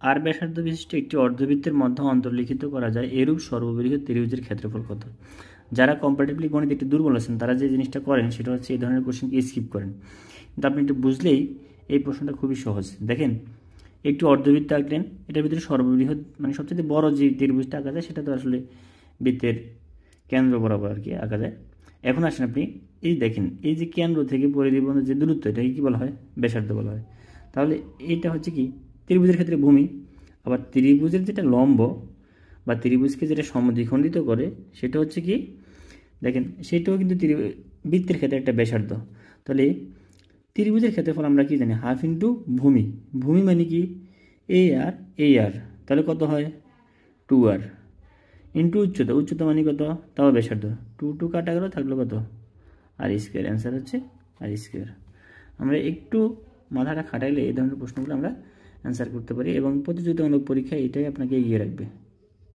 আর ব্যাসার্ধ বিশিষ্ট একটি অর্ধবৃত্তের মধ্যে অন্তর্লিখিত করা যায় এরূপ সর্ববৃহৎ ত্রিভুজের ক্ষেত্রফল কত? যারা কম্পারেটিভলি গণিত একটু দুর্বল আছেন তারা যে জিনিসটা করেন সেটা হচ্ছে এই ধরনের কোশ্চেনকে স্কিপ করেন, কিন্তু আপনি একটু বুঝলেই এই প্রশ্নটা খুবই সহজ। দেখেন, একটু অর্ধবৃত্ত আঁকলেন, এটার ভিতরে সর্ববৃহৎ মানে সবচেয়ে বড় যে ত্রিভুজটা আঁকা যায় সেটা তো আসলে বৃত্তের কেন্দ্র বরাবর আর কি আঁকা যায়। এখন আসেন আপনি এই দেখেন, এই যে কেন্দ্র থেকে পরিধি পর্যন্ত যে দূরত্ব, এটাকে কী বলা হয়? ব্যাসার্ধ বলা হয়। তাহলে এটা হচ্ছে কি ত্রিভুজের ক্ষেত্রে ভূমি, আবার ত্রিভুজের যেটা লম্ব বা ত্রিভুজকে যেটা সমদ্বিখণ্ডিত করে সেটা হচ্ছে কি, দেখেন সেটাও কিন্তু বৃত্তের ক্ষেত্রে একটা ব্যাসার্ধ। তাহলে ত্রিভুজের ক্ষেত্রফল আমরা কি জানি? হাফ ইন্টু ভূমি। ভূমি মানে কি? এই আর, তাহলে কত হয়? 2r ইন্টু উচ্চতা। উচ্চতা মানে কত? তাও ব্যাসার্ধ। 2 কাটা গেল, থাকলো কত? আর স্কোয়ার। অ্যান্সার হচ্ছে আর স্কোয়ার। আমরা একটু মাথাটা খাটাইলে এই ধরনের প্রশ্নগুলো আমরা অ্যান্সার করতে পারি এবং প্রতিযোগিতামূলক পরীক্ষায় এটাই আপনাকে এগিয়ে রাখবে।